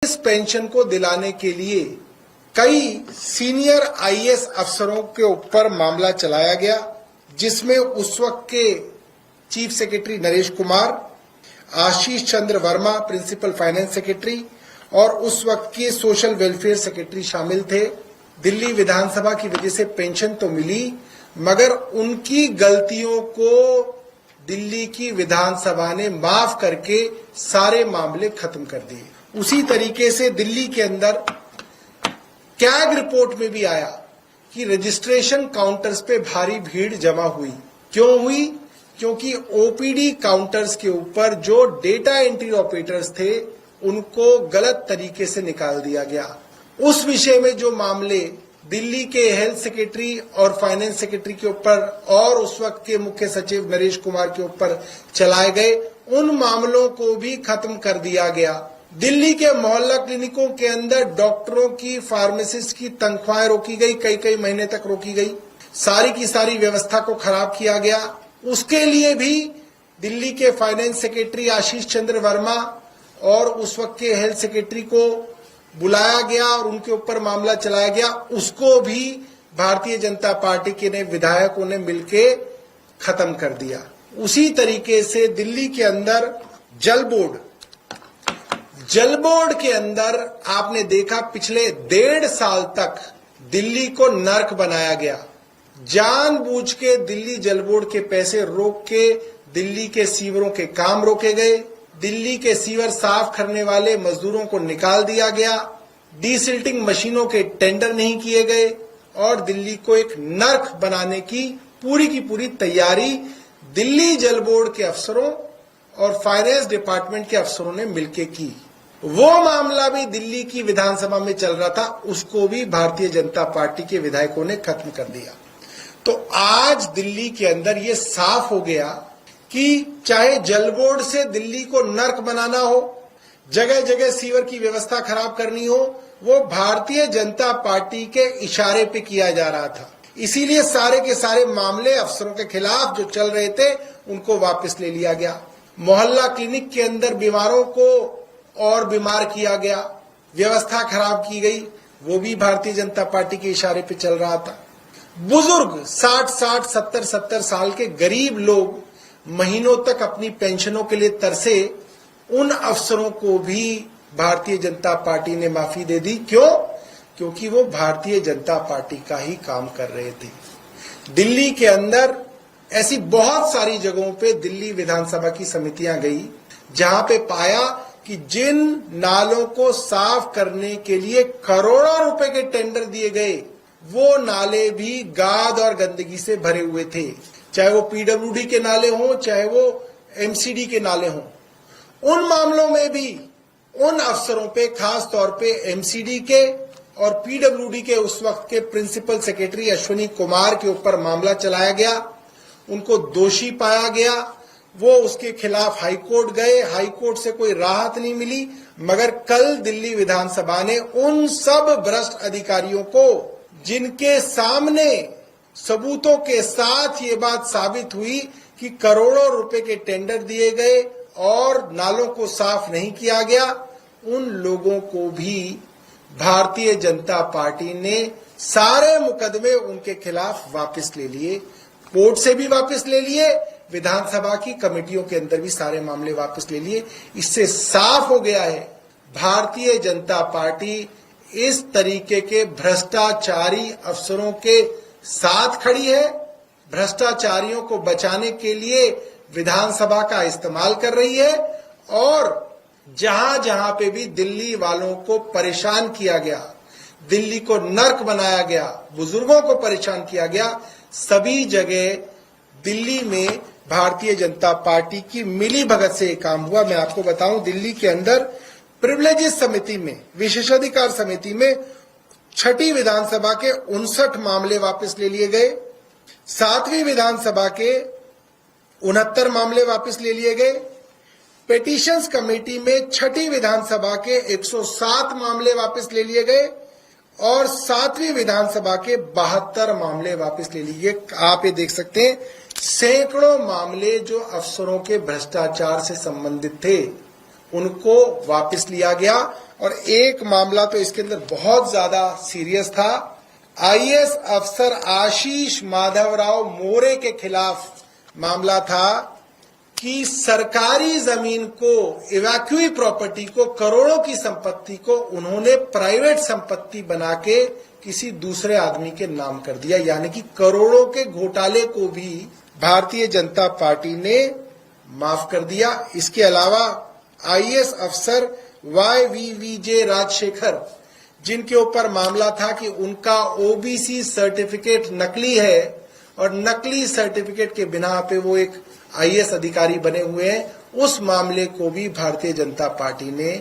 इस पेंशन को दिलाने के लिए कई सीनियर आईएएस अफसरों के ऊपर मामला चलाया गया, जिसमें उस वक्त के चीफ सेक्रेटरी नरेश कुमार, आशीष Chandra Verma principal finance secretary और उस वक्त के सोशल वेलफेयर सेक्रेटरी शामिल थे। दिल्ली विधानसभा की वजह से पेंशन तो मिली, मगर उनकी गलतियों को दिल्ली की विधानसभा ने माफ करके सारे मामले खत्म कर दिए। उसी तरीके से दिल्ली के अंदर कैग रिपोर्ट में भी आया कि रजिस्ट्रेशन काउंटर्स पे भारी भीड़ जमा हुई। क्यों हुई? क्योंकि ओपीडी काउंटर्स के ऊपर जो डेटा एंट्री ऑपरेटर्स थे उनको गलत तरीके से निकाल दिया गया। उस विषय में जो मामले दिल्ली के हेल्थ सेक्रेटरी और फाइनेंस सेक्रेटरी के ऊपर और उस वक्त के मुख्य सचिव नरेश कुमार के ऊपर चलाए गए, उन मामलों को भी खत्म कर दिया गया। दिल्ली के मोहल्ला क्लिनिकों के अंदर डॉक्टरों की, फार्मासिस्ट की तनख्वाहें रोकी गई, कई महीने तक रोकी गई। सारी की सारी व्यवस्था को खराब किया गया। उसके लिए भी दिल्ली के फाइनेंस सेक्रेटरी आशीष चंद्र वर्मा और उस वक्त के हेल्थ सेक्रेटरी को बुलाया गया और उनके ऊपर मामला चलाया गया। उसको भी भारतीय जनता पार्टी के विधायकों ने मिलके खत्म कर दिया। उसी तरीके से दिल्ली के अंदर जल बोर्ड के अंदर आपने देखा पिछले 1.5 साल तक दिल्ली को नर्क बनाया गया। जानबूझ के दिल्ली जल बोर्ड के पैसे रोक के दिल्ली के सीवरों के काम रोके गए। दिल्ली के सीवर साफ करने वाले मजदूरों को निकाल दिया गया। डीसिल्टिंग मशीनों के टेंडर नहीं किए गए और दिल्ली को एक नर्क बनाने की पूरी तैयारी दिल्ली जल बोर्ड के अफसरों और फाइनेंस डिपार्टमेंट के अफसरों ने मिलकर की। वो मामला भी दिल्ली की विधानसभा में चल रहा था, उसको भी भारतीय जनता पार्टी के विधायकों ने खत्म कर दिया। तो आज दिल्ली के अंदर ये साफ हो गया कि चाहे जल बोर्ड से दिल्ली को नर्क बनाना हो, जगह जगह सीवर की व्यवस्था खराब करनी हो, वो भारतीय जनता पार्टी के इशारे पे किया जा रहा था। इसीलिए सारे के सारे मामले अफसरों के खिलाफ जो चल रहे थे उनको वापस ले लिया गया। मोहल्ला क्लिनिक के अंदर बीमारों को और बीमार किया गया, व्यवस्था खराब की गई, वो भी भारतीय जनता पार्टी के इशारे पे चल रहा था। बुजुर्ग 60 70 साल के गरीब लोग महीनों तक अपनी पेंशनों के लिए तरसे, उन अफसरों को भी भारतीय जनता पार्टी ने माफी दे दी। क्यों? क्योंकि वो भारतीय जनता पार्टी का ही काम कर रहे थे। दिल्ली के अंदर ऐसी बहुत सारी जगहों पे दिल्ली विधानसभा की समितियां गई, जहां पे पाया कि जिन नालों को साफ करने के लिए करोड़ों रुपए के टेंडर दिए गए, वो नाले भी गाद और गंदगी से भरे हुए थे। चाहे वो पीडब्ल्यूडी के नाले हों, चाहे वो एमसीडी के नाले हों। उन मामलों में भी उन अफसरों पे, खास तौर पे एमसीडी के और पीडब्ल्यूडी के उस वक्त के प्रिंसिपल सेक्रेटरी अश्विनी कुमार के ऊपर मामला चलाया गया। उनको दोषी पाया गया। वो उसके खिलाफ हाईकोर्ट गए, हाईकोर्ट से कोई राहत नहीं मिली। मगर कल दिल्ली विधानसभा ने उन सब भ्रष्ट अधिकारियों को, जिनके सामने सबूतों के साथ ये बात साबित हुई कि करोड़ों रुपए के टेंडर दिए गए और नालों को साफ नहीं किया गया, उन लोगों को भी भारतीय जनता पार्टी ने सारे मुकदमे उनके खिलाफ वापस ले लिए। कोर्ट से भी वापस ले लिए, विधानसभा की कमेटियों के अंदर भी सारे मामले वापस ले लिए। इससे साफ हो गया है भारतीय जनता पार्टी इस तरीके के भ्रष्टाचारी अफसरों के साथ खड़ी है। भ्रष्टाचारियों को बचाने के लिए विधानसभा का इस्तेमाल कर रही है और जहां जहां पे भी दिल्ली वालों को परेशान किया गया, दिल्ली को नर्क बनाया गया, बुजुर्गों को परेशान किया गया, सभी जगह दिल्ली में भारतीय जनता पार्टी की मिली भगत से काम हुआ। मैं आपको बताऊं, दिल्ली के अंदर प्रिविलेजेस समिति में, विशेषाधिकार समिति में 6ठी विधानसभा के 59 मामले वापस ले लिए गए। 7वीं विधानसभा के 69 मामले वापस ले लिए गए। पेटिशंस कमेटी में 6ठी विधानसभा के 107 मामले वापस ले लिए गए और 7वीं विधानसभा के 72 मामले वापस ले लिए। आप ये देख सकते हैं, सैकड़ों मामले जो अफसरों के भ्रष्टाचार से संबंधित थे उनको वापस लिया गया। और एक मामला तो इसके अंदर बहुत ज्यादा सीरियस था। आईएएस अफसर आशीष माधवराव मोरे के खिलाफ मामला था कि सरकारी जमीन को, इवैक्यूई प्रॉपर्टी को, करोड़ों की संपत्ति को उन्होंने प्राइवेट संपत्ति बना के किसी दूसरे आदमी के नाम कर दिया, यानी कि करोड़ों के घोटाले को भी भारतीय जनता पार्टी ने माफ कर दिया। इसके अलावा आईएएस अफसर YVVJ राजशेखर, जिनके ऊपर मामला था कि उनका ओबीसी सर्टिफिकेट नकली है और नकली सर्टिफिकेट के बिना पे वो एक आईएएस अधिकारी बने हुए हैं, उस मामले को भी भारतीय जनता पार्टी ने